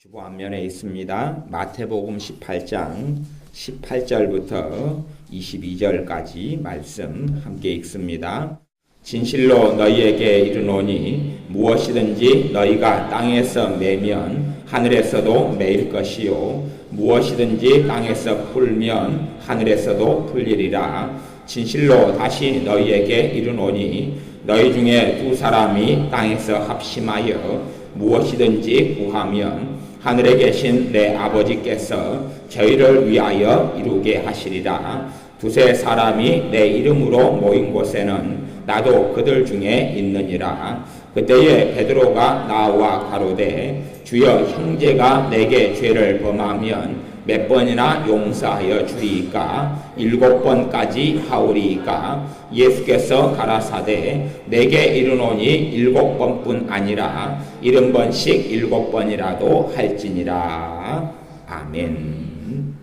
주보 앞면에 있습니다. 마태복음 18장 18절부터 22절까지 말씀 함께 읽습니다. 진실로 너희에게 이르노니 무엇이든지 너희가 땅에서 매면 하늘에서도 매일 것이요 무엇이든지 땅에서 풀면 하늘에서도 풀리리라. 진실로 다시 너희에게 이르노니 너희 중에 두 사람이 땅에서 합심하여 무엇이든지 구하면 하늘에 계신 내 아버지께서 저희를 위하여 이루게 하시리라. 두세 사람이 내 이름으로 모인 곳에는 나도 그들 중에 있느니라. 그때에 베드로가 나와 가로되 주여 형제가 내게 죄를 범하면 몇 번이나 용서하여 주리이까? 7번까지 하오리이까? 예수께서 가라사대 내게 이르노니 7번뿐 아니라 70번씩 7번이라도 할지니라. 아멘.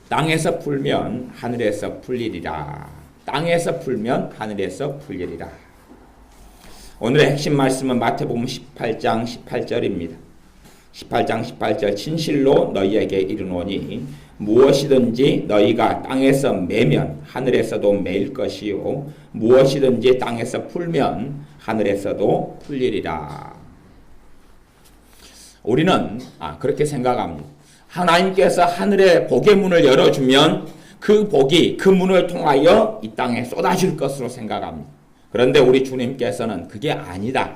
땅에서 풀면 하늘에서 풀리리라. 땅에서 풀면 하늘에서 풀리리라. 오늘의 핵심 말씀은 마태복음 18장 18절입니다. 18장 18절 진실로 너희에게 이르노니 무엇이든지 너희가 땅에서 매면 하늘에서도 매일 것이요 무엇이든지 땅에서 풀면 하늘에서도 풀리리라. 우리는 그렇게 생각합니다. 하나님께서 하늘의 복의 문을 열어주면 그 복이 그 문을 통하여 이 땅에 쏟아질 것으로 생각합니다. 그런데 우리 주님께서는 그게 아니다.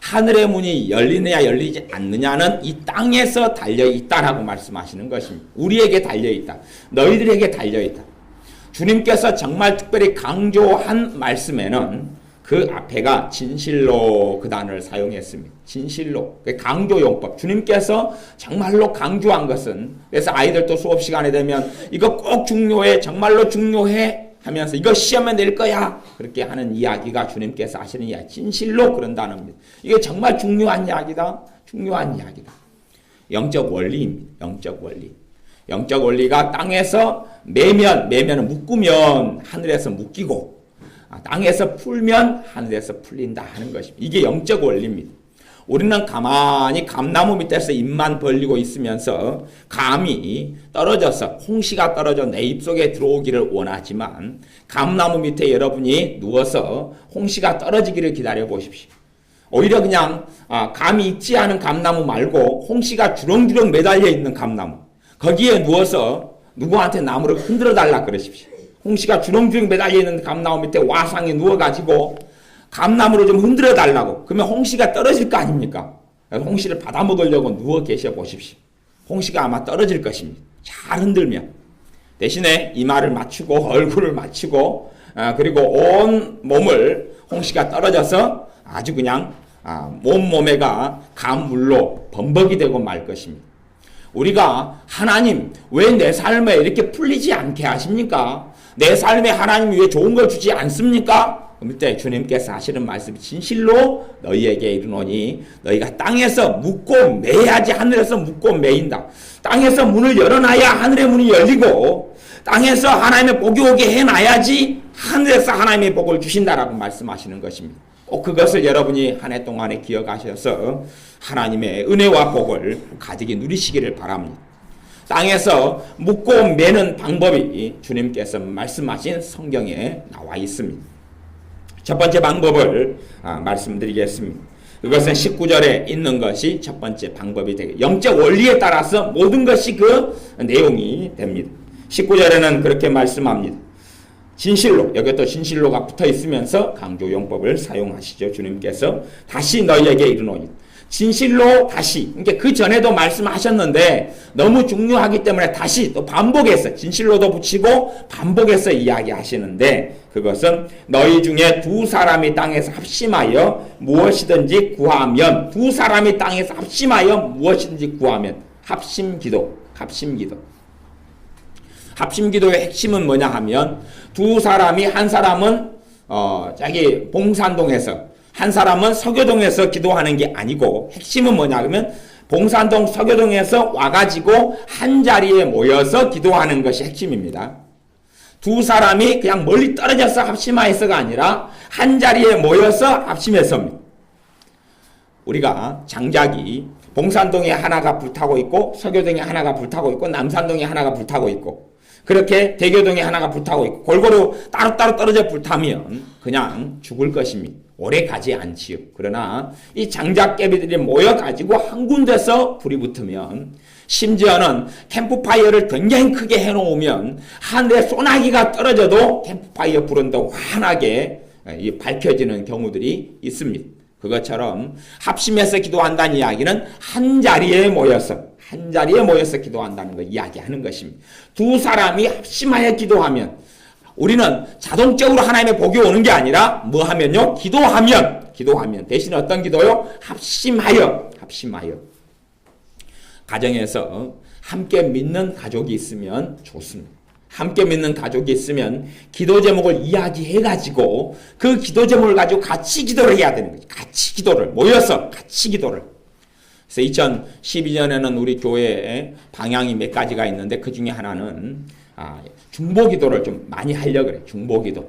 하늘의 문이 열리느냐 열리지 않느냐는 이 땅에서 달려있다라고 말씀하시는 것입니다. 우리에게 달려있다. 너희들에게 달려있다. 주님께서 정말 특별히 강조한 말씀에는 그 앞에가 진실로 그 단어를 사용했습니다. 진실로. 강조용법. 주님께서 정말로 강조한 것은, 그래서 아이들도 수업 시간에 되면 이거 꼭 중요해, 정말로 중요해 하면서 이거 시험에 낼 거야 그렇게 하는 이야기가 주님께서 하시는 이야기. 진실로 그런다는 겁니다. 이게 정말 중요한 이야기다. 영적 원리입니다. 영적 원리가 땅에서 매면은 묶으면 하늘에서 묶이고 땅에서 풀면 하늘에서 풀린다 하는 것입니다. 이게 영적 원리입니다. 우리는 가만히 감나무 밑에서 입만 벌리고 있으면서 감이 떨어져서 홍시가 떨어져 내 입속에 들어오기를 원하지만 감나무 밑에 여러분이 누워서 홍시가 떨어지기를 기다려 보십시오. 오히려 그냥 감이 있지 않은 감나무 말고 홍시가 주렁주렁 매달려 있는 감나무 거기에 누워서 누구한테 나무를 흔들어 달라 그러십시오. 홍시가 주렁주렁 매달려 있는 감나무 밑에 와상에 누워가지고 감나무를 좀 흔들어 달라고. 그러면 홍시가 떨어질 거 아닙니까? 홍시를 받아 먹으려고 누워 계셔 보십시오. 홍시가 아마 떨어질 것입니다. 잘 흔들면. 대신에 이마를 맞추고 얼굴을 맞추고 그리고 온 몸을 홍시가 떨어져서 아주 그냥 몸매가 감물로 범벅이 되고 말 것입니다. 우리가 하나님 왜 내 삶에 이렇게 풀리지 않게 하십니까? 내 삶에 하나님이 왜 좋은 걸 주지 않습니까? 그때 주님께서 하시는 말씀이 진실로 너희에게 이르노니 너희가 땅에서 묶고 매야지 하늘에서 묶고 매인다. 땅에서 문을 열어놔야 하늘의 문이 열리고 땅에서 하나님의 복이 오게 해놔야지 하늘에서 하나님의 복을 주신다라고 말씀하시는 것입니다. 꼭 그것을 여러분이 한 해 동안에 기억하셔서 하나님의 은혜와 복을 가지게 누리시기를 바랍니다. 땅에서 묶고 매는 방법이 주님께서 말씀하신 성경에 나와 있습니다. 첫 번째 방법을 말씀드리겠습니다. 그것은 19절에 있는 것이 첫 번째 방법이 되겠습니다. 영적 원리에 따라서 모든 것이 그 내용이 됩니다. 19절에는 그렇게 말씀합니다. 진실로, 여기 또 진실로가 붙어 있으면서 강조용법을 사용하시죠. 주님께서 다시 너희에게 이르노니. 진실로 다시. 그러니까 그 전에도 말씀하셨는데 너무 중요하기 때문에 다시 또 반복해서 진실로도 붙이고 반복해서 이야기하시는데 그것은 너희 중에 두 사람이 땅에서 합심하여 무엇이든지 구하면 두 사람이 땅에서 합심하여 무엇이든지 구하면 합심기도. 합심기도의 핵심은 뭐냐 하면 두 사람이 한 사람은 자기 봉산동에서 한 사람은 서교동에서 기도하는 게 아니고 핵심은 뭐냐 그러면 봉산동 서교동에서 와가지고 한 자리에 모여서 기도하는 것이 핵심입니다. 두 사람이 그냥 멀리 떨어져서 합심하여서가 아니라 한 자리에 모여서 합심했습니다. 우리가 장작이 봉산동에 하나가 불타고 있고 서교동에 하나가 불타고 있고 남산동에 하나가 불타고 있고 그렇게 대교동에 하나가 불타고 있고 골고루 따로따로 떨어져 불타면 그냥 죽을 것입니다. 오래 가지 않지요. 그러나 이 장작개비들이 모여가지고 한 군데서 불이 붙으면 심지어는 캠프파이어를 굉장히 크게 해놓으면 하늘에 소나기가 떨어져도 캠프파이어 불은 더 환하게 밝혀지는 경우들이 있습니다. 그것처럼 합심해서 기도한다는 이야기는 한 자리에 모여서 기도한다는 걸 이야기하는 것입니다. 두 사람이 합심하여 기도하면 우리는 자동적으로 하나님의 복이 오는 게 아니라 뭐 하면요? 기도하면 대신 어떤 기도요? 합심하여 가정에서 함께 믿는 가족이 있으면 좋습니다. 함께 믿는 가족이 있으면 기도 제목을 이야기해가지고 그 기도 제목을 가지고 같이 기도를 해야 되는 거죠. 같이 기도를 모여서 같이 기도를. 그래서 2012년에는 우리 교회에 방향이 몇 가지가 있는데 그 중에 하나는 중보기도를 좀 많이 하려고 그래요.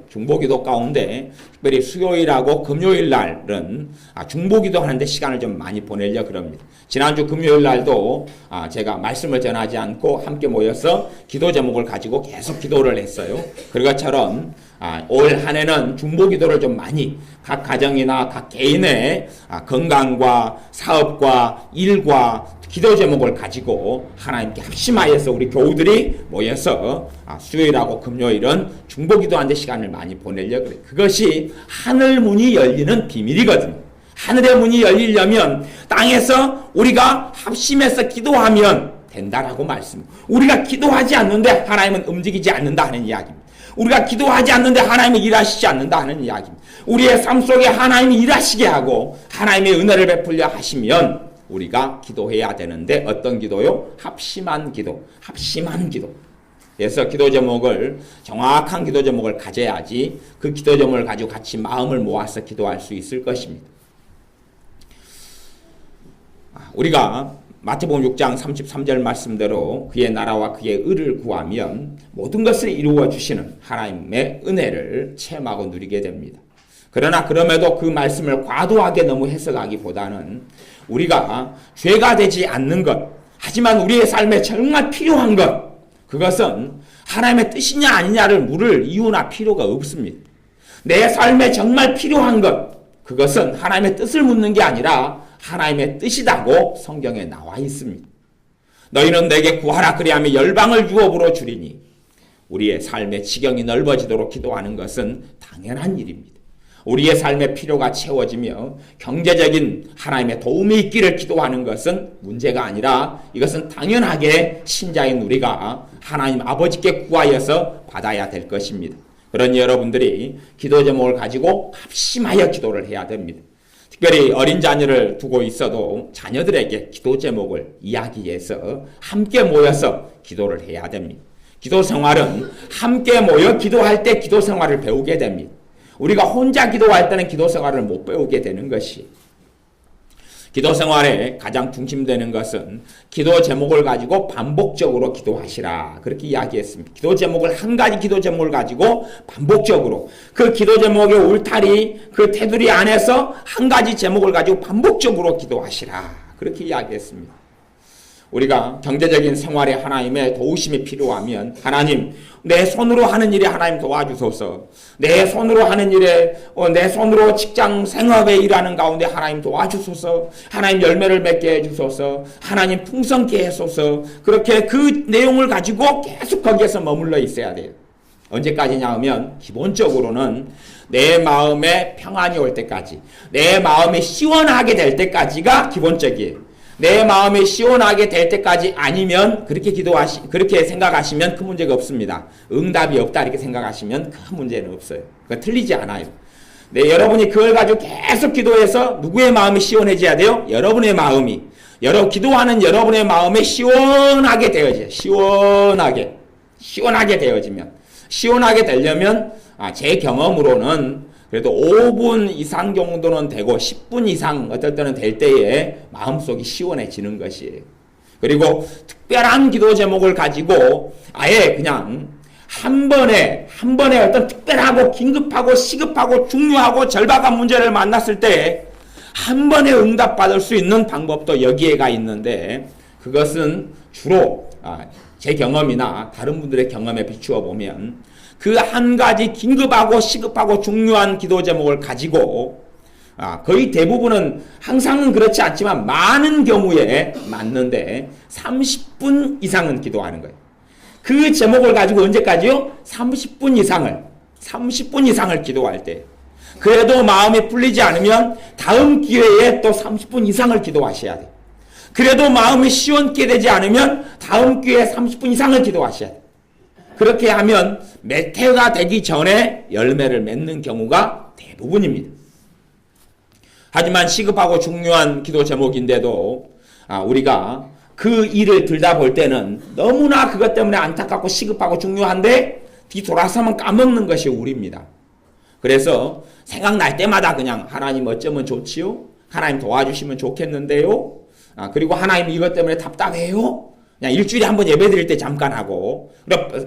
중보기도 가운데 특별히 수요일하고 금요일 날은 중보기도 하는데 시간을 좀 많이 보내려고 그럽니다. 지난주 금요일 날도 제가 말씀을 전하지 않고 함께 모여서 기도 제목을 가지고 계속 기도를 했어요. 그것처럼 올 한 해는 중보기도를 좀 많이 각 가정이나 각 개인의 건강과 사업과 일과 기도 제목을 가지고 하나님께 합심하여서 우리 교우들이 모여서 수요일하고 금요일은 중보기도하는데 시간을 많이 보내려고 그래요. 그것이 하늘 문이 열리는 비밀이거든요. 하늘의 문이 열리려면 땅에서 우리가 합심해서 기도하면 된다라고 말씀. 우리가 기도하지 않는데 하나님은 움직이지 않는다 하는 이야기입니다. 우리가 기도하지 않는데 하나님이 일하시지 않는다 하는 이야기입니다. 우리의 삶 속에 하나님이 일하시게 하고 하나님의 은혜를 베풀려 하시면 우리가 기도해야 되는데 어떤 기도요? 합심한 기도. 그래서 기도 제목을 정확한 기도 제목을 가져야지 그 기도 제목을 가지고 같이 마음을 모아서 기도할 수 있을 것입니다. 우리가 마태복음 6장 33절 말씀대로 그의 나라와 그의 의를 구하면 모든 것을 이루어 주시는 하나님의 은혜를 체험하고 누리게 됩니다. 그러나 그럼에도 그 말씀을 과도하게 너무 해석하기보다는 우리가 죄가 되지 않는 것, 하지만 우리의 삶에 정말 필요한 것, 그것은 하나님의 뜻이냐 아니냐를 물을 이유나 필요가 없습니다. 내 삶에 정말 필요한 것, 그것은 하나님의 뜻을 묻는 게 아니라 하나님의 뜻이라고 성경에 나와 있습니다. 너희는 내게 구하라 그리하면 열방을 유업으로 주리니 우리의 삶의 지경이 넓어지도록 기도하는 것은 당연한 일입니다. 우리의 삶의 필요가 채워지며 경제적인 하나님의 도움이 있기를 기도하는 것은 문제가 아니라 이것은 당연하게 신자인 우리가 하나님 아버지께 구하여서 받아야 될 것입니다. 그러니 여러분들이 기도 제목을 가지고 합심하여 기도를 해야 됩니다. 특별히 어린 자녀를 두고 있어도 자녀들에게 기도 제목을 이야기해서 함께 모여서 기도를 해야 됩니다. 기도 생활은 함께 모여 기도할 때 기도 생활을 배우게 됩니다. 우리가 혼자 기도할 때는 기도 생활을 못 배우게 되는 것이 기도 생활에 가장 중심되는 것은 기도 제목을 가지고 반복적으로 기도하시라 그렇게 이야기했습니다. 기도 제목을 한 가지 기도 제목을 가지고 반복적으로 그 기도 제목의 울타리 그 테두리 안에서 한 가지 제목을 가지고 반복적으로 기도하시라 그렇게 이야기했습니다. 우리가 경제적인 생활에 하나님의 도우심이 필요하면 하나님 내 손으로 하는 일에 하나님 도와주소서. 내 손으로 하는 일에 내 손으로 직장 생업에 일하는 가운데 하나님 도와주소서. 하나님 열매를 맺게 해주소서. 하나님 풍성케 해소서. 그렇게 그 내용을 가지고 계속 거기에서 머물러 있어야 돼요. 언제까지냐 하면 기본적으로는 내 마음에 평안이 올 때까지 내 마음이 시원하게 될 때까지가 기본적이에요. 내 마음이 시원하게 될 때까지 아니면 그렇게 생각하시면 큰 문제가 없습니다. 응답이 없다 이렇게 생각하시면 큰 문제는 없어요. 그건 틀리지 않아요. 네, 여러분이 그걸 가지고 계속 기도해서 누구의 마음이 시원해져야 돼요? 여러분의 마음이. 기도하는 여러분의 마음이 시원하게 되어져요. 시원하게 되어지면. 시원하게 되려면 제 경험으로는 그래도 5분 이상 정도는 되고 10분 이상 어떨 때는 될 때에 마음속이 시원해지는 것이에요. 그리고 특별한 기도 제목을 가지고 아예 그냥 한 번에 어떤 특별하고 긴급하고 시급하고 중요하고 절박한 문제를 만났을 때 한 번에 응답받을 수 있는 방법도 여기에가 있는데 그것은 주로 제 경험이나 다른 분들의 경험에 비추어 보면 그 한 가지 긴급하고 시급하고 중요한 기도 제목을 가지고 거의 대부분은 항상은 그렇지 않지만 많은 경우에 맞는데 30분 이상은 기도하는 거예요. 그 제목을 가지고 언제까지요? 30분 이상을 기도할 때. 그래도 마음이 풀리지 않으면 다음 기회에 또 30분 이상을 기도하셔야 돼요. 그래도 마음이 시원케 되지 않으면 다음 기회에 30분 이상을 기도하셔야 돼요. 그렇게 하면 몇 해가 되기 전에 열매를 맺는 경우가 대부분입니다. 하지만 시급하고 중요한 기도 제목인데도 우리가 그 일을 들다 볼 때는 너무나 그것 때문에 안타깝고 시급하고 중요한데 뒤돌아서면 까먹는 것이 우리입니다. 그래서 생각날 때마다 그냥 하나님 어쩌면 좋지요? 하나님 도와주시면 좋겠는데요? 그리고 하나님 이것 때문에 답답해요? 그냥 일주일에 한 번 예배 드릴 때 잠깐 하고,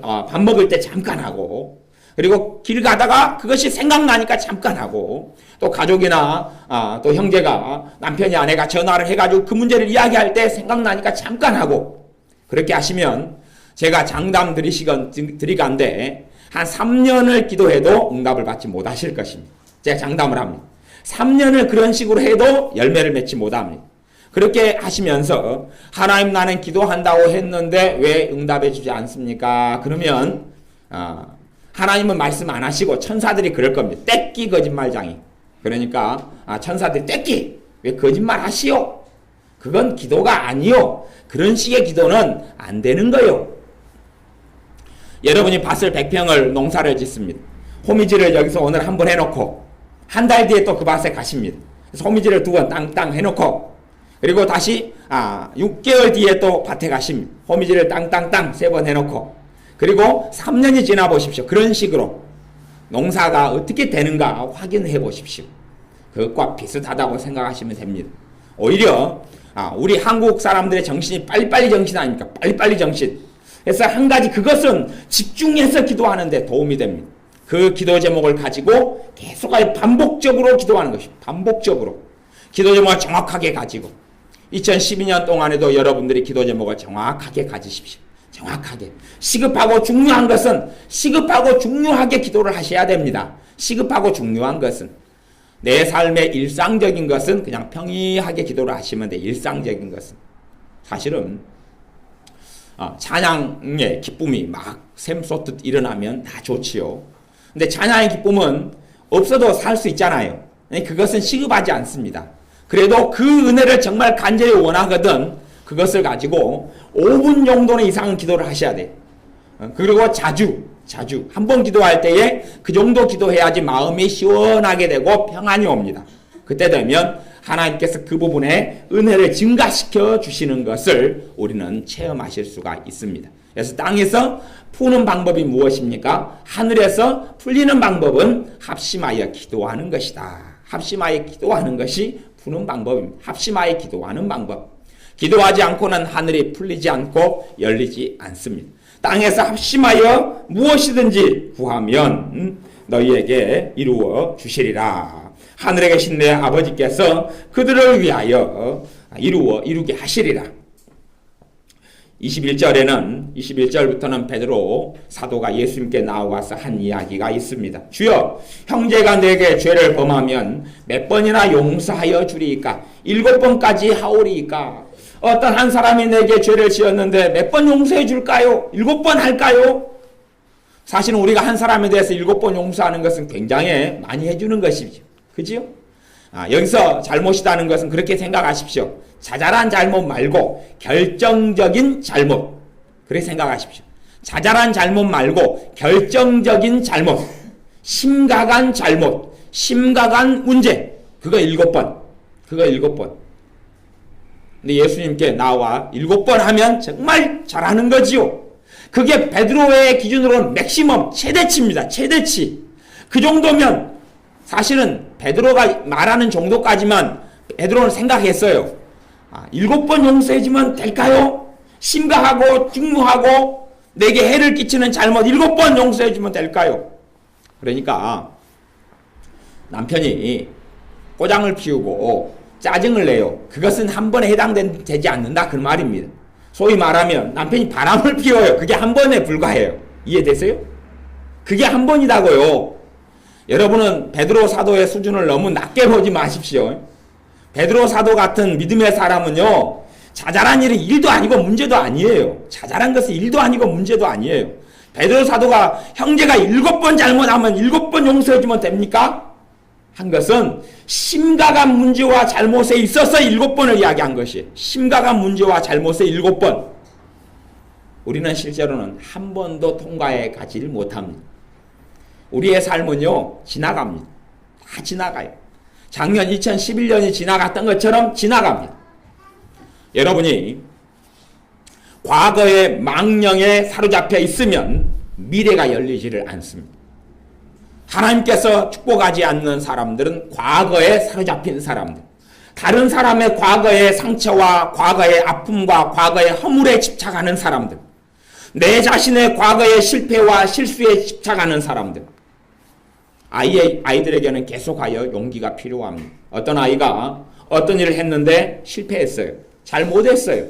밥 먹을 때 잠깐 하고, 그리고 길 가다가 그것이 생각나니까 잠깐 하고, 또 가족이나 또 형제가 남편이 아내가 전화를 해가지고 그 문제를 이야기할 때 생각나니까 잠깐 하고, 그렇게 하시면 제가 장담 드리간데 한 3년을 기도해도 응답을 받지 못하실 것입니다. 제가 장담을 합니다. 3년을 그런 식으로 해도 열매를 맺지 못합니다. 그렇게 하시면서 하나님 나는 기도한다고 했는데 왜 응답해 주지 않습니까? 그러면 하나님은 말씀 안 하시고 천사들이 그럴 겁니다. 떼끼 거짓말장이. 그러니까 천사들이 떼끼 왜 거짓말 하시오? 그건 기도가 아니요. 그런 식의 기도는 안 되는 거요. 여러분이 밭을 100평을 농사를 짓습니다. 호미질을 여기서 오늘 한 번 해놓고 한 달 뒤에 또 그 밭에 가십니다. 그래서 호미질을 2번 땅땅 해놓고 그리고 다시 6개월 뒤에 또 밭에 가십니다. 호미질을 땅땅땅 3번 해놓고 그리고 3년이 지나 보십시오. 그런 식으로 농사가 어떻게 되는가 확인해 보십시오. 그것과 비슷하다고 생각하시면 됩니다. 오히려 우리 한국 사람들의 정신이 빨리빨리 정신 아닙니까? 빨리빨리 정신. 그래서 한 가지 그것은 집중해서 기도하는 데 도움이 됩니다. 그 기도 제목을 가지고 계속 반복적으로 기도하는 것입니다. 반복적으로. 기도 제목을 정확하게 가지고 2012년 동안에도 여러분들이 기도 제목을 정확하게 가지십시오. 정확하게. 시급하고 중요한 것은 시급하고 중요하게 기도를 하셔야 됩니다. 시급하고 중요한 것은 내 삶의 일상적인 것은 그냥 평이하게 기도를 하시면 돼. 일상적인 것은. 사실은 찬양의 기쁨이 막 샘솟듯 일어나면 다 좋지요. 근데 찬양의 기쁨은 없어도 살 수 있잖아요. 그것은 시급하지 않습니다. 그래도 그 은혜를 정말 간절히 원하거든 그것을 가지고 5분 정도는 이상은 기도를 하셔야 돼. 그리고 자주 한 번 기도할 때에 그 정도 기도해야지 마음이 시원하게 되고 평안이 옵니다. 그때 되면 하나님께서 그 부분에 은혜를 증가시켜 주시는 것을 우리는 체험하실 수가 있습니다. 그래서 땅에서 푸는 방법이 무엇입니까? 하늘에서 풀리는 방법은 합심하여 기도하는 것이다. 합심하여 기도하는 것이 푸는 방법입니다. 합심하여 기도하는 방법. 기도하지 않고는 하늘이 풀리지 않고 열리지 않습니다. 땅에서 합심하여 무엇이든지 구하면 너희에게 이루어 주시리라. 하늘에 계신 내 아버지께서 그들을 위하여 이루게 하시리라. 21절부터는 베드로 사도가 예수님께 나와서 한 이야기가 있습니다. 주여, 형제가 내게 죄를 범하면 몇 번이나 용서하여 주리이까? 7번까지 하오리이까? 어떤 한 사람이 내게 죄를 지었는데 몇 번 용서해 줄까요? 7번 할까요? 사실은 우리가 한 사람에 대해서 7번 용서하는 것은 굉장히 많이 해주는 것이죠. 그지요? 여기서 잘못이라는 것은 그렇게 생각하십시오. 자잘한 잘못 말고 결정적인 잘못. 그렇게 생각하십시오. 자잘한 잘못 말고 결정적인 잘못. 심각한 잘못. 심각한 문제. 그거 7번. 그거 7번. 근데 예수님께 나와 7번 하면 정말 잘하는 거지요. 그게 베드로의 기준으로는 맥시멈, 최대치입니다. 최대치. 그 정도면 사실은 베드로가 말하는 정도까지만 베드로는 생각했어요. 7번 용서해주면 될까요? 심각하고 중요하고 내게 해를 끼치는 잘못 7번 용서해주면 될까요? 그러니까 남편이 꼬장을 피우고 짜증을 내요. 그것은 한 번에 해당되지 않는다. 그 말입니다. 소위 말하면 남편이 바람을 피워요. 그게 한 번에 불과해요. 이해되세요? 그게 한 번이다고요. 여러분은 베드로 사도의 수준을 너무 낮게 보지 마십시오. 베드로 사도 같은 믿음의 사람은요, 자잘한 일이 일도 아니고 문제도 아니에요. 자잘한 것은 일도 아니고 문제도 아니에요. 베드로 사도가 형제가 7번 잘못하면 7번 용서해주면 됩니까? 한 것은 심각한 문제와 잘못에 있어서 7번을 이야기한 것이에요. 심각한 문제와 잘못에 7번. 우리는 실제로는 한 번도 통과해 가지를 못합니다. 우리의 삶은요, 지나갑니다. 다 지나가요. 작년 2011년이 지나갔던 것처럼 지나갑니다. 여러분이 과거의 망령에 사로잡혀 있으면 미래가 열리지를 않습니다. 하나님께서 축복하지 않는 사람들은 과거에 사로잡힌 사람들, 다른 사람의 과거의 상처와 과거의 아픔과 과거의 허물에 집착하는 사람들, 내 자신의 과거의 실패와 실수에 집착하는 사람들, 아이들에게는 계속하여 용기가 필요합니다. 어떤 아이가 어떤 일을 했는데 실패했어요. 잘못했어요.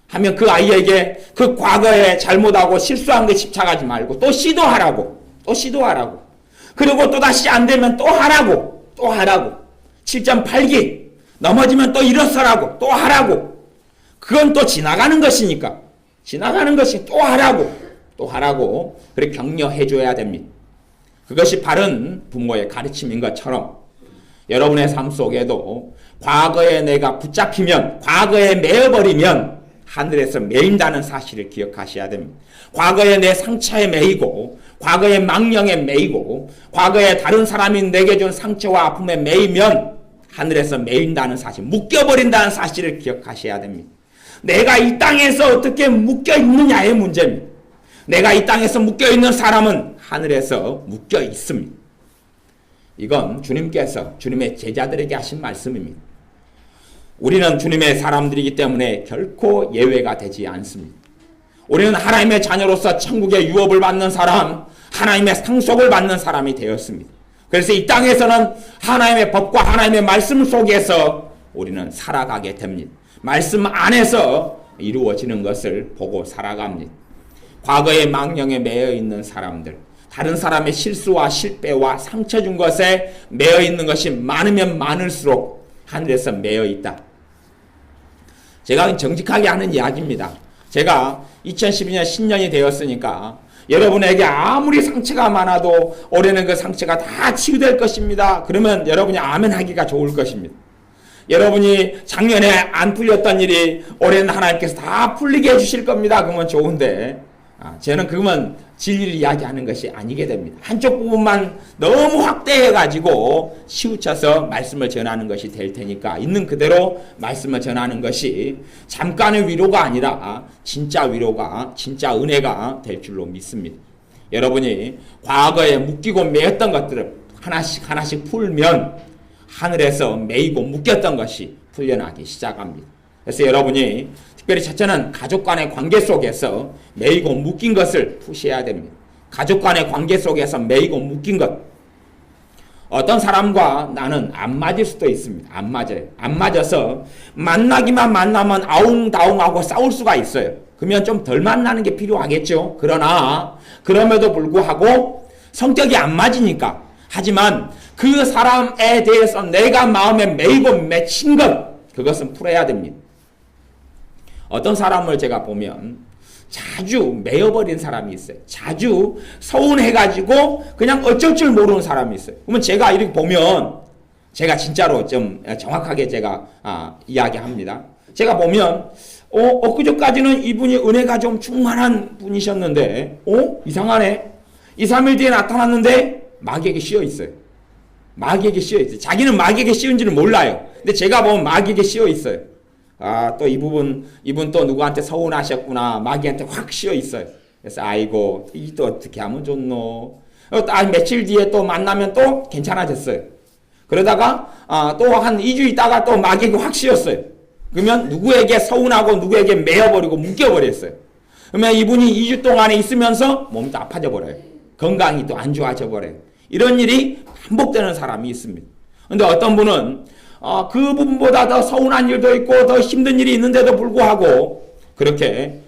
하면 그 아이에게 그 과거에 잘못하고 실수한 게 집착하지 말고 또 시도하라고. 그리고 또 다시 안 되면 또 하라고. 7.8기. 넘어지면 또 일어서라고. 또 하라고. 그건 또 지나가는 것이니까. 또 하라고. 그렇게 격려해 줘야 됩니다. 그것이 바른 부모의 가르침인 것처럼 여러분의 삶 속에도 과거에 내가 붙잡히면, 과거에 매여버리면 하늘에서 매인다는 사실을 기억하셔야 됩니다. 과거에 내 상처에 매이고, 과거의 망령에 매이고, 과거에 다른 사람이 내게 준 상처와 아픔에 매이면 하늘에서 매인다는 사실, 묶여버린다는 사실을 기억하셔야 됩니다. 내가 이 땅에서 어떻게 묶여있느냐의 문제입니다. 내가 이 땅에서 묶여있는 사람은 하늘에서 묶여 있습니다. 이건 주님께서 주님의 제자들에게 하신 말씀입니다. 우리는 주님의 사람들이기 때문에 결코 예외가 되지 않습니다. 우리는 하나님의 자녀로서 천국의 유업을 받는 사람, 하나님의 상속을 받는 사람이 되었습니다. 그래서 이 땅에서는 하나님의 법과 하나님의 말씀 속에서 우리는 살아가게 됩니다. 말씀 안에서 이루어지는 것을 보고 살아갑니다. 과거의 망령에 매여 있는 사람들, 다른 사람의 실수와 실패와 상처 준 것에 매여 있는 것이 많으면 많을수록 하늘에서 매여 있다. 제가 정직하게 하는 이야기입니다. 제가 2012년 신년이 되었으니까 여러분에게 아무리 상처가 많아도 올해는 그 상처가 다 치유될 것입니다. 그러면 여러분이 아멘 하기가 좋을 것입니다. 여러분이 작년에 안 풀렸던 일이 올해는 하나님께서 다 풀리게 해주실 겁니다. 그러면 좋은데 저는 그러면 진리를 이야기하는 것이 아니게 됩니다. 한쪽 부분만 너무 확대해가지고 치우쳐서 말씀을 전하는 것이 될 테니까 있는 그대로 말씀을 전하는 것이 잠깐의 위로가 아니라 진짜 위로가, 진짜 은혜가 될 줄로 믿습니다. 여러분이 과거에 묶이고 매였던 것들을 하나씩 풀면 하늘에서 매이고 묶였던 것이 풀려나기 시작합니다. 그래서 여러분이 특별히 첫째는 가족 간의 관계 속에서 매이고 묶인 것을 푸셔야 됩니다. 가족 간의 관계 속에서 매이고 묶인 것. 어떤 사람과 나는 안 맞을 수도 있습니다. 안 맞아요. 안 맞아서 만나면 아웅다웅하고 싸울 수가 있어요. 그러면 좀 덜 만나는 게 필요하겠죠. 그럼에도 불구하고 성격이 안 맞으니까. 하지만 그 사람에 대해서 내가 마음에 매이고 맺힌 것, 그것은 풀어야 됩니다. 어떤 사람을 제가 보면 자주 매여버린 사람이 있어요. 자주 서운해가지고 그냥 어쩔 줄 모르는 사람이 있어요. 그러면 제가 이렇게 보면 제가 진짜로 좀 정확하게 제가 이야기합니다. 제가 보면 엊그저까지는 이분이 은혜가 좀 충만한 분이셨는데 이상하네. 2, 3일 뒤에 나타났는데 마귀에게 씌어 있어요. 자기는 마귀에게 씌운지는 몰라요. 근데 제가 보면 마귀에게 씌어 있어요. 또 이분 또 누구한테 서운하셨구나. 마귀한테 확 씌어 있어요. 그래서 아이고, 이 또 어떻게 하면 좋노. 며칠 뒤에 또 만나면 또 괜찮아졌어요. 그러다가 또 한 2주 있다가 또 마귀에게 확 씌었어요. 그러면 누구에게 서운하고 누구에게 매여버리고 묶여버렸어요. 그러면 이분이 2주 동안에 있으면서 몸도 아파져 버려요. 건강이 또 안 좋아져 버려요. 이런 일이 반복되는 사람이 있습니다. 근데 어떤 분은 그 부분보다 더 서운한 일도 있고 더 힘든 일이 있는데도 불구하고 그렇게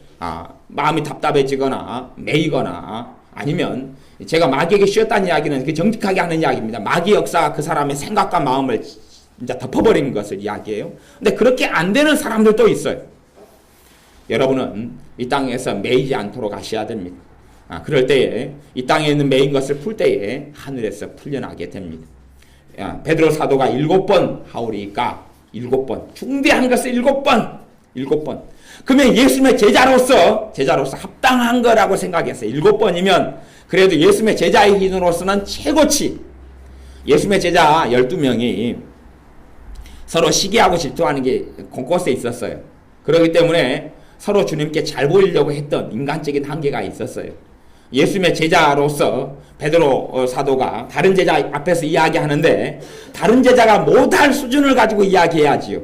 마음이 답답해지거나 매이거나 아니면 제가 마귀에게 쉬었다는 이야기는 정직하게 하는 이야기입니다. 마귀 역사가 그 사람의 생각과 마음을 이제 덮어버리는 것을 이야기해요. 근데 그렇게 안 되는 사람들도 있어요. 여러분은 이 땅에서 매이지 않도록 하셔야 됩니다. 그럴 때에 이 땅에 있는 매인 것을 풀 때에 하늘에서 풀려나게 됩니다. 베드로 사도가 7번 하오리까 7번 중대한 것을 7번 그러면 예수님의 제자로서 합당한 거라고 생각했어요. 7번이면 그래도 예수님의 제자의 기준으로서는 최고치. 예수님의 제자 12명이 서로 시기하고 질투하는 게 곳곳에 있었어요. 그렇기 때문에 서로 주님께 잘 보이려고 했던 인간적인 한계가 있었어요. 예수님의 제자로서 베드로 사도가 다른 제자 앞에서 이야기하는데 다른 제자가 못할 수준을 가지고 이야기해야지요.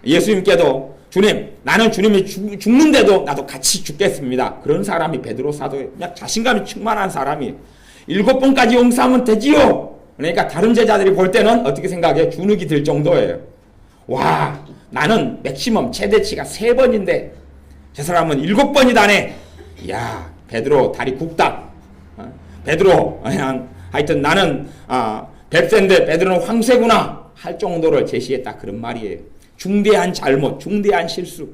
예수님께도 주님, 나는 주님이 죽는데도 나도 같이 죽겠습니다. 그런 사람이 베드로 사도예요. 그냥 자신감이 충만한 사람이 7번까지 용서하면 되지요. 그러니까 다른 제자들이 볼 때는 어떻게 생각해? 주눅이 들 정도예요. 와, 나는 맥시멈 최대치가 3번인데 저 사람은 7번이다네. 이야, 베드로 다리 굽다. 베드로 그냥 하여튼 나는 뱁새인데 베드로는 황새구나 할 정도를 제시했다. 그런 말이에요. 중대한 잘못, 중대한 실수.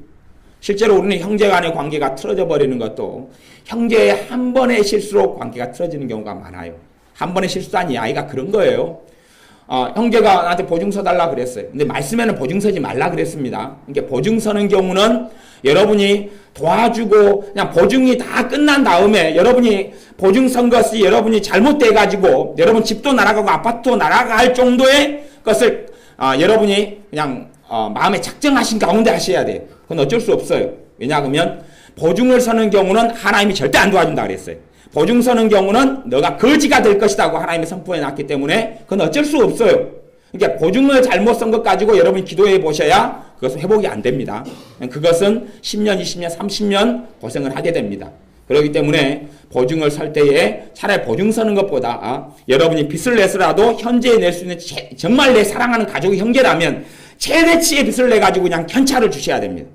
실제로 우리는 형제 간의 관계가 틀어져 버리는 것도 형제의 한 번의 실수로 관계가 틀어지는 경우가 많아요. 한 번의 실수도 아니 아이가 그런 거예요. 형제가 나한테 보증서 달라 그랬어요. 근데 말씀에는 보증서지 말라 그랬습니다. 그러니까 보증서는 경우는 여러분이 도와주고 그냥 보증이 다 끝난 다음에 여러분이 보증 선 것이 여러분이 잘못돼 가지고 여러분 집도 날아가고 아파트도 날아갈 정도의 것을 여러분이 그냥 마음에 작정하신 가운데 하셔야 돼요. 그건 어쩔 수 없어요. 왜냐하면 보증을 서는 경우는 하나님이 절대 안 도와준다 그랬어요. 보증 서는 경우는 너가 거지가 될 것이라고 하나님이 선포해 놨기 때문에 그건 어쩔 수 없어요. 그러니까 보증을 잘못 선 것 가지고 여러분이 기도해 보셔야 그것은 회복이 안 됩니다. 그것은 10년, 20년, 30년 고생을 하게 됩니다. 그렇기 때문에 보증을 설 때에 차라리 보증 서는 것보다 여러분이 빚을 내서라도 현재에 낼 수 있는 정말 내 사랑하는 가족이 형제라면 최대치의 빚을 내가지고 그냥 현찰을 주셔야 됩니다.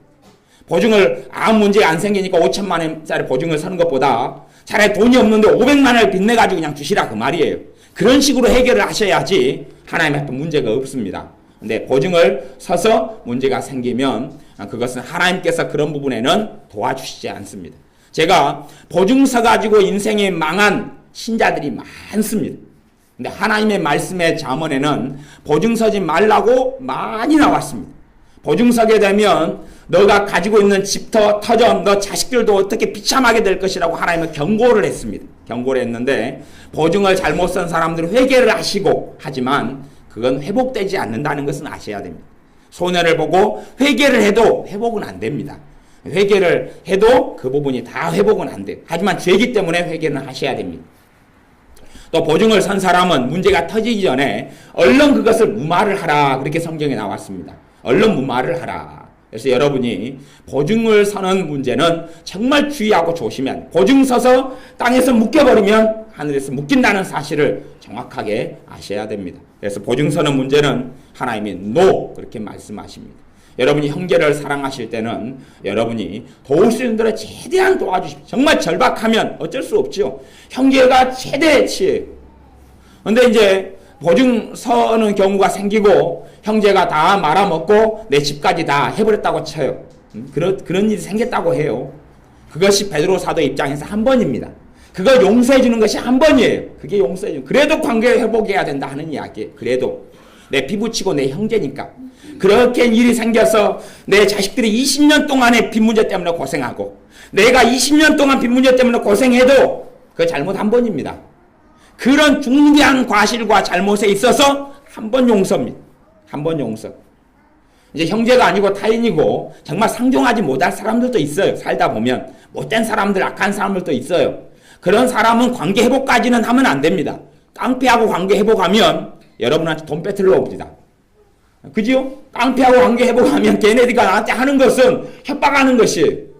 보증을 아무 문제 안 생기니까 5천만 원짜리 보증을 서는 것보다 차라리 돈이 없는데 500만 원을 빚내가지고 그냥 주시라 그 말이에요. 그런 식으로 해결을 하셔야지 하나님 앞에 문제가 없습니다. 근데 보증을 서서 문제가 생기면 그것은 하나님께서 그런 부분에는 도와주시지 않습니다. 제가 보증서 가지고 인생이 망한 신자들이 많습니다. 근데 하나님의 말씀의 잠언에는 보증 서지 말라고 많이 나왔습니다. 보증 서게 되면 너가 가지고 있는 집터 터전 너 자식들도 어떻게 비참하게 될 것이라고 하나님은 경고를 했습니다. 경고를 했는데 보증을 잘못 쓴 사람들은 회개를 하시고 하지만 그건 회복되지 않는다는 것은 아셔야 됩니다. 손해를 보고 회개를 해도 회복은 안 됩니다. 회개를 해도 그 부분이 다 회복은 안 돼요. 하지만 죄이기 때문에 회개는 하셔야 됩니다. 또 보증을 선 사람은 문제가 터지기 전에 얼른 그것을 무마를 하라 그렇게 성경에 나왔습니다. 얼른 무마를 하라. 그래서 여러분이 보증을 서는 문제는 정말 주의하고 조심해야 돼요. 보증 서서 땅에서 묶여버리면 하늘에서 묶인다는 사실을 정확하게 아셔야 됩니다. 그래서 보증 서는 문제는 하나님이 NO 그렇게 말씀하십니다. 여러분이 형제를 사랑하실 때는 여러분이 도울 수 있는 대로 최대한 도와주십시오. 정말 절박하면 어쩔 수 없죠. 형제가 최대치예요. 근데 이제 보증 서는 경우가 생기고 형제가 다 말아먹고 내 집까지 다 해버렸다고 쳐요. 그런 일이 생겼다고 해요. 그것이 베드로 사도 입장에서 한 번입니다. 그걸 용서해 주는 것이 한 번이에요. 그게 용서해 주는. 그래도 관계 회복해야 된다 하는 이야기예요. 그래도 내 피부치고 내 형제니까. 그렇게 일이 생겨서 내 자식들이 20년 동안의 빚 문제 때문에 고생하고 내가 20년 동안 빚 문제 때문에 고생해도 그 잘못 한 번입니다. 그런 중대한 과실과 잘못에 있어서 한 번 용서입니다. 한 번 용서. 이제 형제가 아니고 타인이고 정말 상종하지 못할 사람들도 있어요. 살다 보면 못된 사람들, 악한 사람들도 있어요. 그런 사람은 관계 회복까지는 하면 안 됩니다. 깡패하고 관계 회복하면 여러분한테 돈 뺏으러 옵니다. 그지요? 깡패하고 관계 회복하면 걔네들이 나한테 하는 것은 협박하는 것이에요.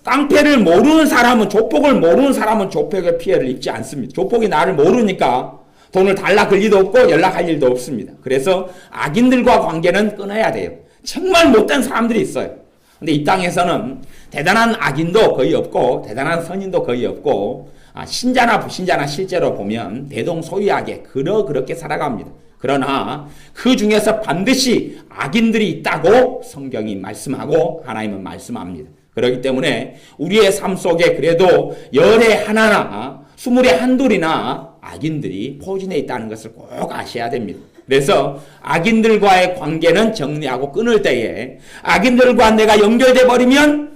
깡패를 모르는 사람은, 조폭을 모르는 사람은 조폭의 피해를 입지 않습니다. 조폭이 나를 모르니까 돈을 달라 그럴 일도 없고 연락할 일도 없습니다. 그래서 악인들과 관계는 끊어야 돼요. 정말 못된 사람들이 있어요. 근데 이 땅에서는 대단한 악인도 거의 없고 대단한 선인도 거의 없고 신자나 불신자나 실제로 보면 대동소이하게 그렇게 살아갑니다. 그러나 그 중에서 반드시 악인들이 있다고 성경이 말씀하고 하나님은 말씀합니다. 그렇기 때문에 우리의 삶 속에 그래도 열에 하나나 스물에 한둘이나 악인들이 포진해 있다는 것을 꼭 아셔야 됩니다. 그래서 악인들과의 관계는 정리하고 끊을 때에 악인들과 내가 연결돼 버리면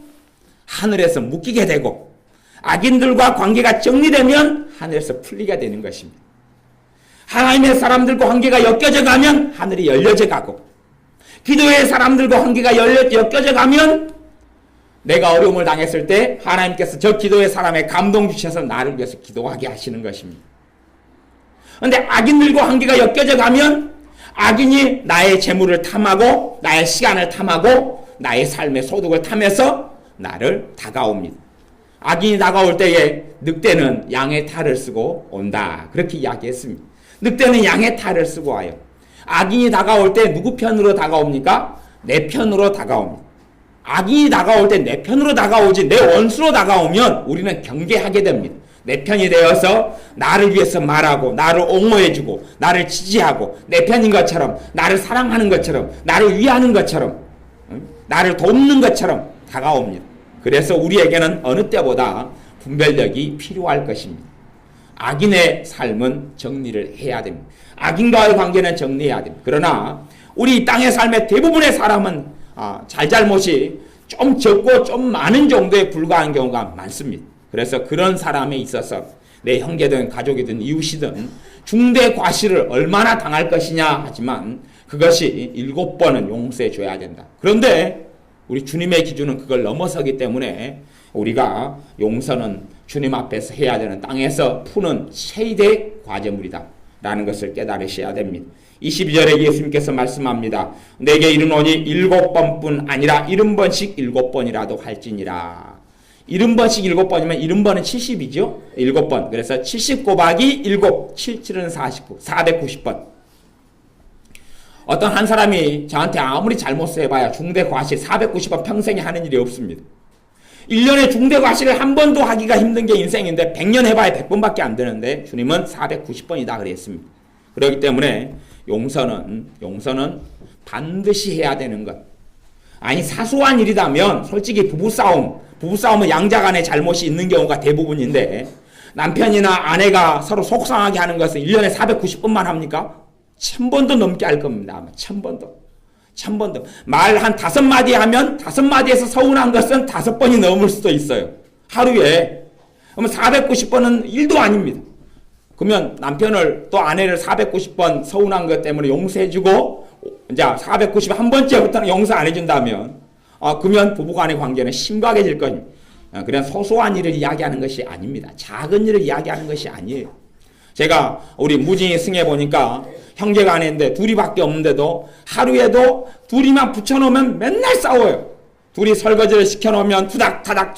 하늘에서 묶이게 되고 악인들과 관계가 정리되면 하늘에서 풀리게 되는 것입니다. 하나님의 사람들과 관계가 엮여져 가면 하늘이 열려져 가고 기도의 사람들과 관계가 엮여져 가면 내가 어려움을 당했을 때 하나님께서 저 기도의 사람에 감동 주셔서 나를 위해서 기도하게 하시는 것입니다. 그런데 악인들과 관계가 엮여져 가면 악인이 나의 재물을 탐하고 나의 시간을 탐하고 나의 삶의 소득을 탐해서 나를 다가옵니다. 악인이 다가올 때에 늑대는 양의 탈을 쓰고 온다. 그렇게 이야기했습니다. 늑대는 양의 탈을 쓰고 와요. 악인이 다가올 때 누구 편으로 다가옵니까? 내 편으로 다가옵니다. 악인이 다가올 때 내 편으로 다가오지 내 원수로 다가오면 우리는 경계하게 됩니다. 내 편이 되어서 나를 위해서 말하고 나를 옹호해주고 나를 지지하고 내 편인 것처럼 나를 사랑하는 것처럼 나를 위하는 것처럼 나를 돕는 것처럼 다가옵니다. 그래서 우리에게는 어느 때보다 분별력이 필요할 것입니다. 악인의 삶은 정리를 해야 됩니다. 악인과의 관계는 정리해야 됩니다. 그러나 우리 땅의 삶의 대부분의 사람은 잘잘못이 좀 적고 좀 많은 정도에 불과한 경우가 많습니다. 그래서 그런 사람에 있어서 내 형제든 가족이든 이웃이든 중대 과실을 얼마나 당할 것이냐 하지만 그것이 7번은 용서해 줘야 된다. 그런데 우리 주님의 기준은 그걸 넘어서기 때문에 우리가 용서는 주님 앞에서 해야 되는 땅에서 푸는 최대 과제물이다 라는 것을 깨달으셔야 됩니다. 22절에 예수님께서 말씀합니다. 내게 이르노니 7번뿐 아니라 70번씩 7번이라도 할지니라. 70번씩 7번이면 70번은 70이죠. 7번. 그래서 70 곱하기 7, 77은 49, 490번. 어떤 한 사람이 저한테 아무리 잘못을 해봐야 중대 과실 490번 평생에 하는 일이 없습니다. 1년에 중대 과실을 한 번도 하기가 힘든 게 인생인데 100년 해봐야 100번밖에 안 되는데 주님은 490번이다 그랬습니다. 그렇기 때문에 용서는 반드시 해야 되는 것. 아니 사소한 일이라면 솔직히 부부싸움은 양자 간에 잘못이 있는 경우가 대부분인데 남편이나 아내가 서로 속상하게 하는 것은 1년에 490번만 합니까? 1000번도 넘게 할 겁니다. 아마 1000번도. 말 한 5마디 하면 5마디에서 서운한 것은 5번이 넘을 수도 있어요. 하루에. 그러면 490번은 1도 아닙니다. 그러면 남편을 또 아내를 490번 서운한 것 때문에 용서해주고 이제 491번째부터는 용서 안 해준다면 그러면 부부간의 관계는 심각해질 겁니다. 그냥 소소한 일을 이야기하는 것이 아닙니다. 작은 일을 이야기하는 것이 아니에요. 제가 우리 무진이 승해 보니까 형제가 아내인데 둘이밖에 없는데도 하루에도 둘이만 붙여놓으면 맨날 싸워요. 둘이 설거지를 시켜놓으면 투닥타닥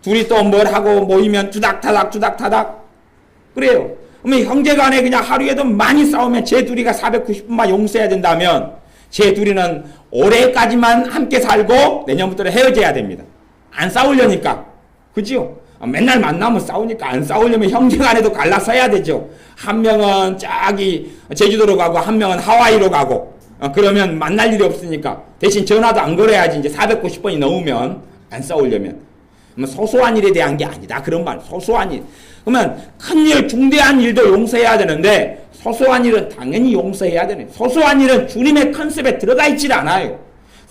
둘이 또 뭘 하고 모이면 투닥타닥 그래요. 그러면 형제간에 그냥 하루에도 많이 싸우면 제 둘이가 490번만 용서해야 된다면 제 둘이는 올해까지만 함께 살고 내년부터는 헤어져야 됩니다. 안 싸우려니까. 그죠? 맨날 만나면 싸우니까 안 싸우려면 형제간에도 갈라서야 되죠. 한 명은 저기 제주도로 가고 한 명은 하와이로 가고 그러면 만날 일이 없으니까 대신 전화도 안 걸어야지. 이제 490번이 넘으면 안 싸우려면 소소한 일에 대한 게 아니다. 그런 말. 소소한 일. 그러면 큰일 중대한 일도 용서해야 되는데 소소한 일은 당연히 용서해야 되네. 소소한 일은 주님의 컨셉에 들어가 있지 않아요.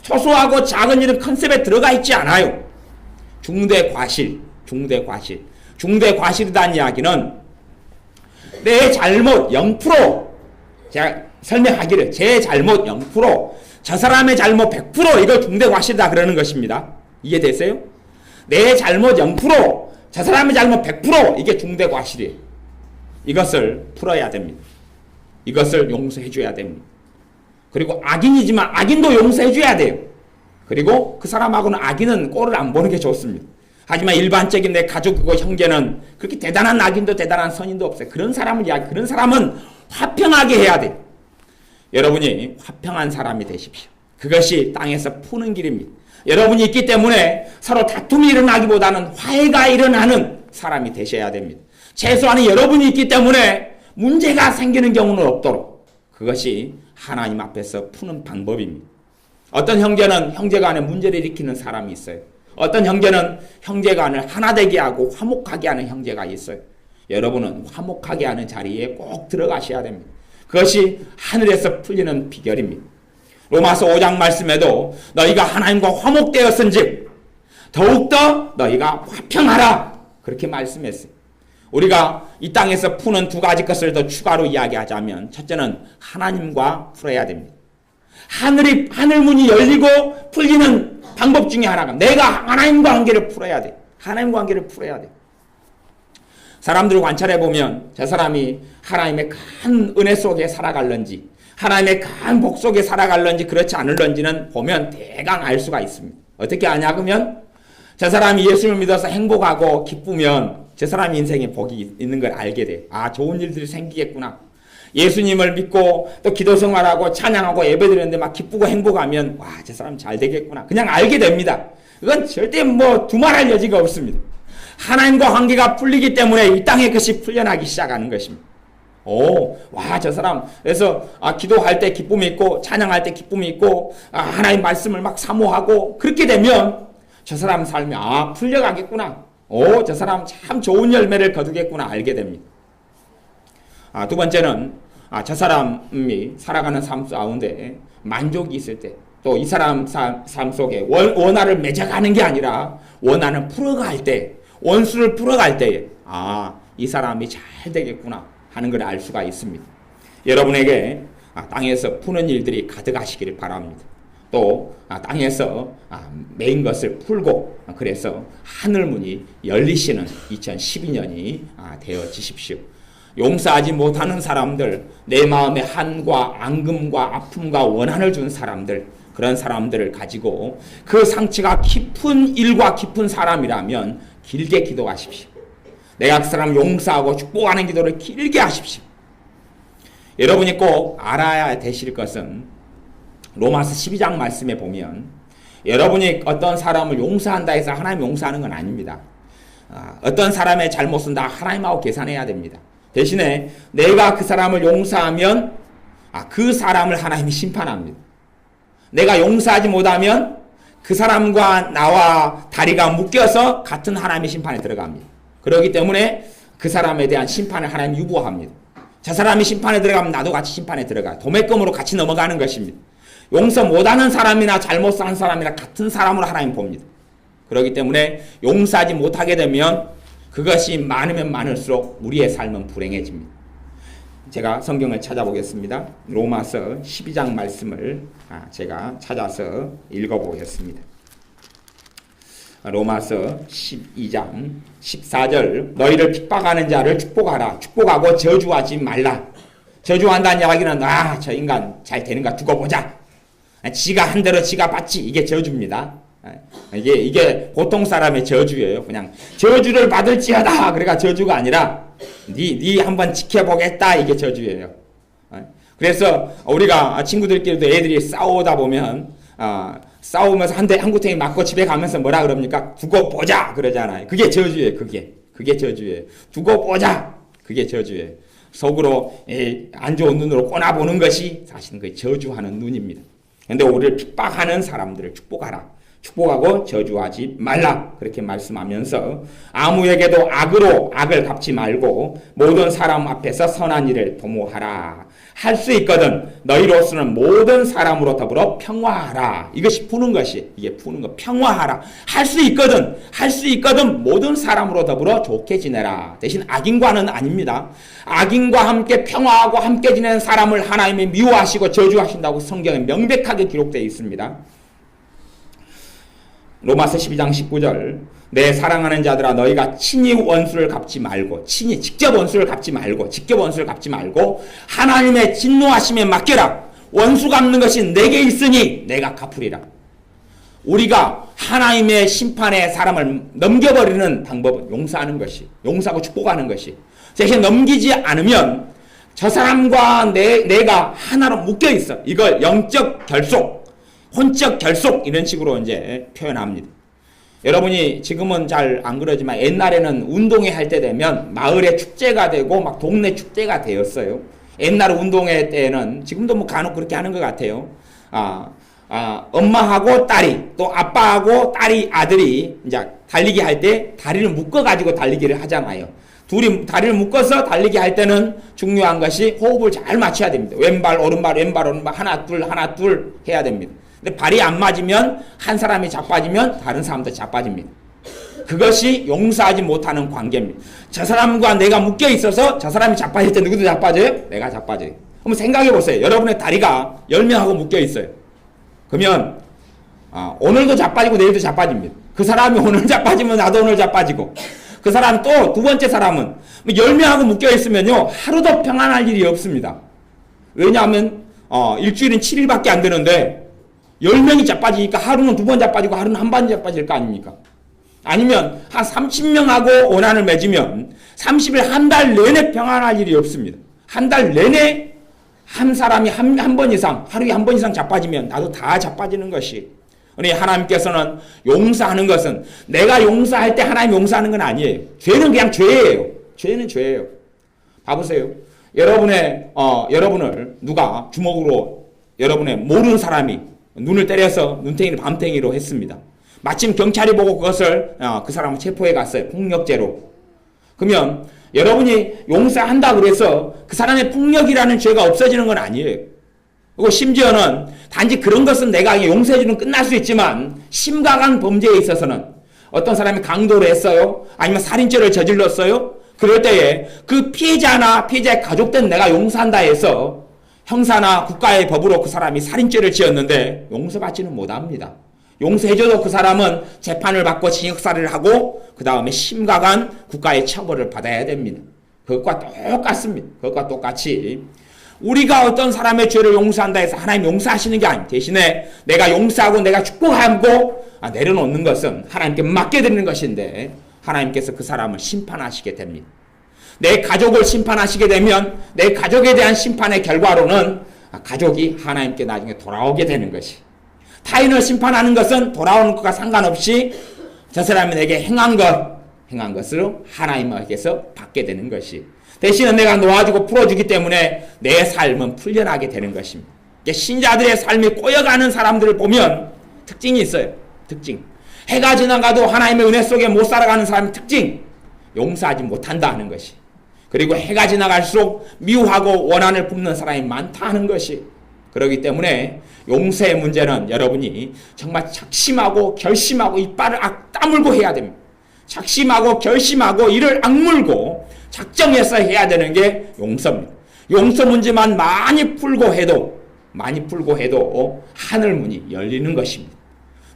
소소하고 작은 일은 컨셉에 들어가 있지 않아요. 중대 과실이라는 이야기는 내 잘못 0%, 제가 설명하기를 제 잘못 0%, 저 사람의 잘못 100% 이걸 중대 과실이다 그러는 것입니다. 이해되세요? 내 잘못 0%, 저 사람의 잘못 100% 이게 중대 과실이에요. 이것을 풀어야 됩니다. 이것을 용서해 줘야 됩니다. 그리고 악인이지만 악인도 용서해 줘야 돼요. 그리고 그 사람하고는 악인은 꼴을 안 보는 게 좋습니다. 하지만 일반적인 내 가족이고 형제는 그렇게 대단한 악인도 대단한 선인도 없어요. 그런 사람은 화평하게 해야 돼요. 여러분이 화평한 사람이 되십시오. 그것이 땅에서 푸는 길입니다. 여러분이 있기 때문에 서로 다툼이 일어나기보다는 화해가 일어나는 사람이 되셔야 됩니다. 최소한 여러분이 있기 때문에 문제가 생기는 경우는 없도록 그것이 하나님 앞에서 푸는 방법입니다. 어떤 형제는 형제간에 문제를 일으키는 사람이 있어요. 어떤 형제는 형제간을 하나 되게 하고 화목하게 하는 형제가 있어요. 여러분은 화목하게 하는 자리에 꼭 들어가셔야 됩니다. 그것이 하늘에서 풀리는 비결입니다. 로마서 5장 말씀에도 너희가 하나님과 화목되었은즉 더욱더 너희가 화평하라 그렇게 말씀했어요. 우리가 이 땅에서 푸는 두 가지 것을 더 추가로 이야기하자면 첫째는 하나님과 풀어야 됩니다. 하늘문이 열리고 풀리는 방법 중에 하나가 내가 하나님과 관계를 풀어야 돼. 하나님과 관계를 풀어야 돼. 사람들을 관찰해 보면 저 사람이 하나님의 큰 은혜 속에 살아갈런지 하나님의 큰 복 속에 살아갈런지 그렇지 않을런지는 보면 대강 알 수가 있습니다. 어떻게 아냐 그러면 저 사람이 예수를 믿어서 행복하고 기쁘면 저 사람 인생에 복이 있는 걸 알게 돼. 아, 좋은 일들이 생기겠구나. 예수님을 믿고 또 기도 생활하고 찬양하고 예배드리는데 막 기쁘고 행복하면 와, 저 사람 잘 되겠구나. 그냥 알게 됩니다. 그건 절대 두말할 여지가 없습니다. 하나님과 관계가 풀리기 때문에 이 땅의 것이 풀려나기 시작하는 것입니다. 와, 저 사람. 그래서 기도할 때 기쁨이 있고 찬양할 때 기쁨이 있고 하나님 말씀을 막 사모하고 그렇게 되면 저 사람 삶이 풀려가겠구나. 저 사람 참 좋은 열매를 거두겠구나 알게 됩니다. 두 번째는 저 사람이 살아가는 삶 가운데 만족이 있을 때 또 이 사람 삶 속에 원한을 맺어가는 게 아니라 원한을 풀어갈 때 원수를 풀어갈 때에 이 사람이 잘 되겠구나 하는 걸 알 수가 있습니다. 여러분에게 땅에서 푸는 일들이 가득하시기를 바랍니다. 또 땅에서 메인 것을 풀고 그래서 하늘문이 열리시는 2012년이 되어지십시오. 용서하지 못하는 사람들, 내 마음에 한과 앙금과 아픔과 원한을 준 사람들, 그런 사람들을 가지고 그 상처가 깊은 일과 깊은 사람이라면 길게 기도하십시오. 내가 그 사람 용서하고 축복하는 기도를 길게 하십시오. 여러분이 꼭 알아야 되실 것은 로마서 12장 말씀에 보면 여러분이 어떤 사람을 용서한다 해서 하나님 용서하는 건 아닙니다. 어떤 사람의 잘못은 다 하나님하고 계산해야 됩니다. 대신에 내가 그 사람을 용서하면 그 사람을 하나님이 심판합니다. 내가 용서하지 못하면 그 사람과 나와 다리가 묶여서 같은 하나님의 심판에 들어갑니다. 그렇기 때문에 그 사람에 대한 심판을 하나님 유보합니다. 저 사람이 심판에 들어가면 나도 같이 심판에 들어가요. 도매금으로 같이 넘어가는 것입니다. 용서 못하는 사람이나 잘못한 사람이나 같은 사람으로 하나님 봅니다. 그렇기 때문에 용서하지 못하게 되면 그것이 많으면 많을수록 우리의 삶은 불행해집니다. 제가 성경을 찾아보겠습니다. 로마서 12장 말씀을 제가 찾아서 읽어보겠습니다. 로마서 12장 14절 너희를 핍박하는 자를 축복하라. 축복하고 저주하지 말라. 저주한다는 이야기는 저 인간 잘 되는가 두고 보자. 지가 한 대로 지가 받지. 이게 저주입니다. 이게 보통 사람의 저주예요. 그냥 저주를 받을지어다. 그러니까 저주가 아니라 네 한번 지켜보겠다. 이게 저주예요. 그래서 우리가 친구들끼리도 애들이 싸우다 보면 싸우면서 한 구탱이 맞고 집에 가면서 뭐라 그럽니까? 두고 보자 그러잖아요. 그게 저주예요. 그게 저주예요. 두고 보자. 그게 저주예요. 속으로 안 좋은 눈으로 꼬나보는 것이 사실은 그 저주하는 눈입니다. 그런데 우리를 핍박하는 사람들을 축복하라. 축복하고 저주하지 말라. 그렇게 말씀하면서 아무에게도 악으로 악을 갚지 말고 모든 사람 앞에서 선한 일을 도모하라. 할 수 있거든 너희로서는 모든 사람으로 더불어 평화하라. 이것이 푸는 것이 이게 푸는 거 평화하라. 할 수 있거든 모든 사람으로 더불어 좋게 지내라. 대신 악인과는 아닙니다. 악인과 함께 평화하고 함께 지내는 사람을 하나님이 미워하시고 저주하신다고 성경에 명백하게 기록되어 있습니다. 로마서 12장 19절 내 사랑하는 자들아 너희가 친히 원수를 갚지 말고 직접 원수를 갚지 말고 하나님의 진노하심에 맡겨라. 원수 갚는 것이 내게 있으니 내가 갚으리라. 우리가 하나님의 심판에 사람을 넘겨버리는 방법은 용서하는 것이, 용서하고 축복하는 것이. 대신 넘기지 않으면 저 사람과 내가 하나로 묶여 있어. 이걸 영적 결속, 혼적 결속 이런 식으로 이제 표현합니다. 여러분이 지금은 잘 안 그러지만 옛날에는 운동회 할 때 되면 마을에 축제가 되고 막 동네 축제가 되었어요. 옛날 운동회 때는 지금도 뭐 간혹 그렇게 하는 것 같아요. 엄마하고 딸이 또 아빠하고 딸이 아들이 이제 달리기 할 때 다리를 묶어 가지고 달리기를 하잖아요. 둘이 다리를 묶어서 달리기 할 때는 중요한 것이 호흡을 잘 맞춰야 됩니다. 왼발 오른발 왼발 오른발 하나 둘 해야 됩니다. 근데 발이 안 맞으면 한 사람이 자빠지면 다른 사람도 자빠집니다. 그것이 용서하지 못하는 관계입니다. 저 사람과 내가 묶여 있어서 저 사람이 자빠질 때 누구도 자빠져요? 내가 자빠져요. 한번 생각해 보세요. 여러분의 다리가 10명하고 묶여 있어요. 그러면 오늘도 자빠지고 내일도 자빠집니다. 그 사람이 오늘 자빠지면 나도 오늘 자빠지고, 그 사람 또 두 번째 사람은 10명하고 묶여 있으면요 하루도 평안할 일이 없습니다. 왜냐하면 일주일은 7일밖에 안 되는데 10명이 자빠지니까 하루는 2번 자빠지고 하루는 한 번 자빠질 거 아닙니까? 아니면 한 30명하고 원한을 맺으면 30일 한 달 내내 평안할 일이 없습니다. 한 달 내내 한 사람이 한 번 이상, 하루에 한 번 이상 자빠지면 나도 다 자빠지는 것이. 우리 하나님께서는 용서하는 것은 내가 용서할 때 하나님 용서하는 건 아니에요. 죄는 그냥 죄예요. 죄는 죄예요. 봐보세요. 여러분을 누가 주먹으로 여러분의 모르는 사람이 눈을 때려서 눈탱이를 밤탱이로 했습니다. 마침 경찰이 보고 그것을 그 사람을 체포해 갔어요. 폭력죄로. 그러면 여러분이 용서한다 그래서 그 사람의 폭력이라는 죄가 없어지는 건 아니에요. 그리고 심지어는 단지 그런 것은 내가 용서해주는 끝날 수 있지만 심각한 범죄에 있어서는 어떤 사람이 강도를 했어요. 아니면 살인죄를 저질렀어요. 그럴 때에 그 피해자나 피해자의 가족들은 내가 용서한다 해서 형사나 국가의 법으로 그 사람이 살인죄를 지었는데 용서받지는 못합니다. 용서해줘도 그 사람은 재판을 받고 징역살이를 하고 그 다음에 심각한 국가의 처벌을 받아야 됩니다. 그것과 똑같습니다. 그것과 똑같이 우리가 어떤 사람의 죄를 용서한다 해서 하나님 용서하시는 게 아닙니다. 대신에 내가 용서하고 내가 축복하고 내려놓는 것은 하나님께 맡겨드리는 것인데 하나님께서 그 사람을 심판하시게 됩니다. 내 가족을 심판하시게 되면 내 가족에 대한 심판의 결과로는 가족이 하나님께 나중에 돌아오게 되는 것이, 타인을 심판하는 것은 돌아오는 것과 상관없이 저 사람이 내게 행한 것으로 하나님께서 받게 되는 것이, 대신에 내가 놓아주고 풀어주기 때문에 내 삶은 풀려나게 되는 것입니다. 신자들의 삶이 꼬여가는 사람들을 보면 특징이 있어요. 특징. 해가 지나가도 하나님의 은혜 속에 못 살아가는 사람의 특징. 용서하지 못한다 하는 것이. 그리고 해가 지나갈수록 미워하고 원한을 뿜는 사람이 많다 하는 것이. 그렇기 때문에 용서의 문제는 여러분이 정말 작심하고 결심하고 이빨을 다물고 해야 됩니다. 작심하고 결심하고 이를 악물고 작정해서 해야 되는 게 용서입니다. 용서 문제만 많이 풀고 해도 하늘 문이 열리는 것입니다.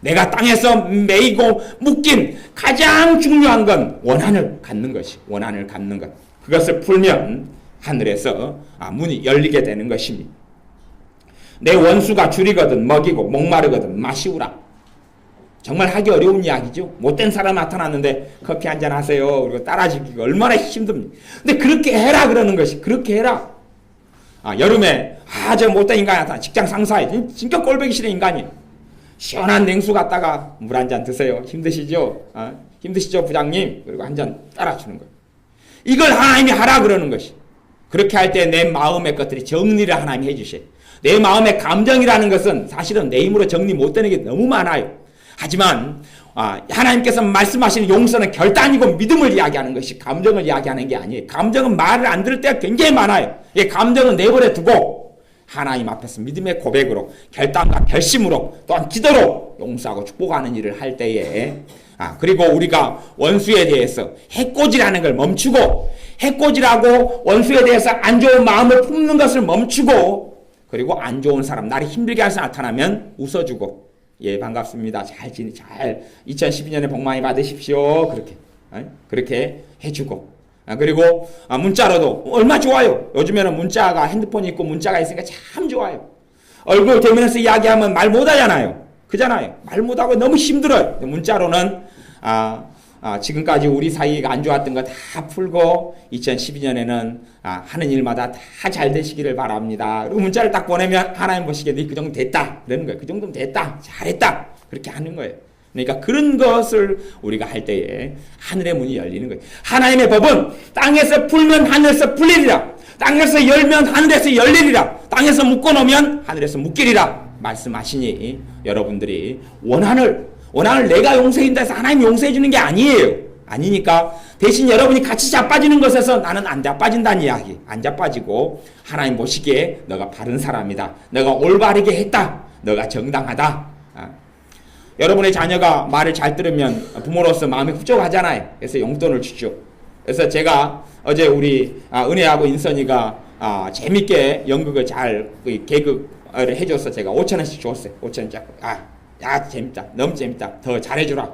내가 땅에서 매이고 묶인 가장 중요한 건 원한을 갖는 것이, 원한을 갖는 것. 그것을 풀면 하늘에서 문이 열리게 되는 것입니다. 내 원수가 줄이거든 먹이고 목마르거든 마시우라. 정말 하기 어려운 이야기죠. 못된 사람 나타났는데 커피 한잔 하세요. 그리고 따라주기가 얼마나 힘듭니까. 근데 그렇게 해라 그러는 것이. 그렇게 해라. 여름에 저 못된 인간이 나타나. 직장 상사에 진짜 꼴보기 싫은 인간이에요. 시원한 냉수 갖다가 물 한 잔 드세요. 힘드시죠? 힘드시죠 부장님? 그리고 한 잔 따라주는 거예요. 이걸 하나님이 하라 그러는 것이. 그렇게 할 때 내 마음의 것들이 정리를 하나님이 해주셔요. 내 마음의 감정이라는 것은 사실은 내 힘으로 정리 못 되는 게 너무 많아요. 하지만 하나님께서 말씀하시는 용서는 결단이고 믿음을 이야기하는 것이 감정을 이야기하는 게 아니에요. 감정은 말을 안 들을 때가 굉장히 많아요. 이 감정은 내버려 두고 하나님 앞에서 믿음의 고백으로 결단과 결심으로 또한 기도로 용서하고 축복하는 일을 할 때에 그리고 우리가 원수에 대해서 해코지라는 걸 멈추고 해코지라고 원수에 대해서 안 좋은 마음을 품는 것을 멈추고 그리고 안 좋은 사람 나를 힘들게 해서 나타나면 웃어주고 반갑습니다. 잘 2012년에 복 많이 받으십시오. 그렇게 해주고 그리고 문자로도 얼마 좋아요. 요즘에는 문자가 핸드폰이 있고 문자가 있으니까 참 좋아요. 얼굴 대면해서 이야기하면 말 못하잖아요. 그잖아요. 말 못하고 너무 힘들어요. 문자로는 지금까지 우리 사이가 안 좋았던 거 다 풀고 2012년에는 하는 일마다 다 잘 되시기를 바랍니다. 그리고 문자를 딱 보내면 하나님 보시기에 너 그 정도 됐다. 그러는 거예요. 그 정도면 됐다. 잘했다. 그렇게 하는 거예요. 그러니까 그런 것을 우리가 할 때에 하늘의 문이 열리는 거예요. 하나님의 법은 땅에서 풀면 하늘에서 풀리리라. 땅에서 열면 하늘에서 열리리라. 땅에서 묶어놓으면 하늘에서 묶이리라. 말씀하시니 여러분들이 원한을 내가 용서해준다 해서 하나님이 용서해 주는 게 아니에요. 아니니까 대신 여러분이 같이 자빠지는 것에서 나는 안 자빠진다는 이야기. 안 자빠지고 하나님 보시기에 너가 바른 사람이다. 너가 올바르게 했다. 너가 정당하다. 여러분의 자녀가 말을 잘 들으면 부모로서 마음이 흡족하잖아요. 그래서 용돈을 주죠. 그래서 제가 어제 우리 은혜하고 인선이가 재밌게 연극을 잘 개그를 해줘서 제가 5,000원씩 줬어요. 5,000원 잡고 재밌다. 너무 재밌다. 더 잘해주라.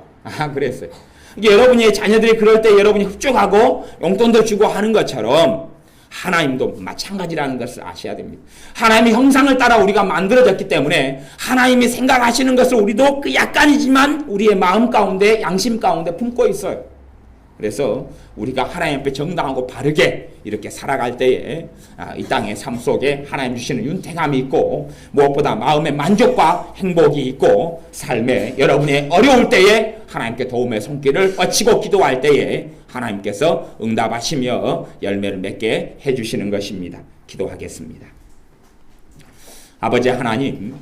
그랬어요. 이게 여러분의 자녀들이 그럴 때 여러분이 흡족하고 용돈도 주고 하는 것처럼 하나님도 마찬가지라는 것을 아셔야 됩니다. 하나님의 형상을 따라 우리가 만들어졌기 때문에 하나님이 생각하시는 것을 우리도 약간이지만 우리의 마음 가운데 양심 가운데 품고 있어요. 그래서 우리가 하나님 앞에 정당하고 바르게 이렇게 살아갈 때에 이 땅의 삶 속에 하나님 주시는 윤택함이 있고 무엇보다 마음의 만족과 행복이 있고 삶에 여러분의 어려울 때에 하나님께 도움의 손길을 뻗치고 기도할 때에 하나님께서 응답하시며 열매를 맺게 해주시는 것입니다. 기도하겠습니다. 아버지 하나님,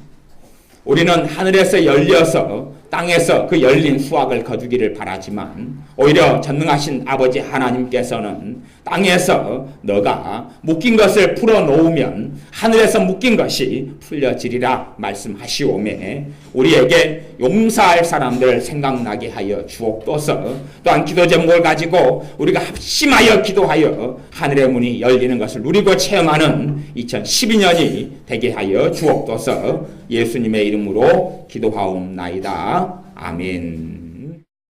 우리는 하늘에서 열려서 땅에서 그 열린 수확을 거두기를 바라지만 오히려 전능하신 아버지 하나님께서는 땅에서 너가 묶인 것을 풀어놓으면 하늘에서 묶인 것이 풀려지리라 말씀하시오매 우리에게 용서할 사람들을 생각나게 하여 주옵소서. 또한 기도 제목을 가지고 우리가 합심하여 기도하여 하늘의 문이 열리는 것을 누리고 체험하는 2012년이 되게 하여 주옵소서. 예수님의 이름으로 기도하옵나이다. 아멘.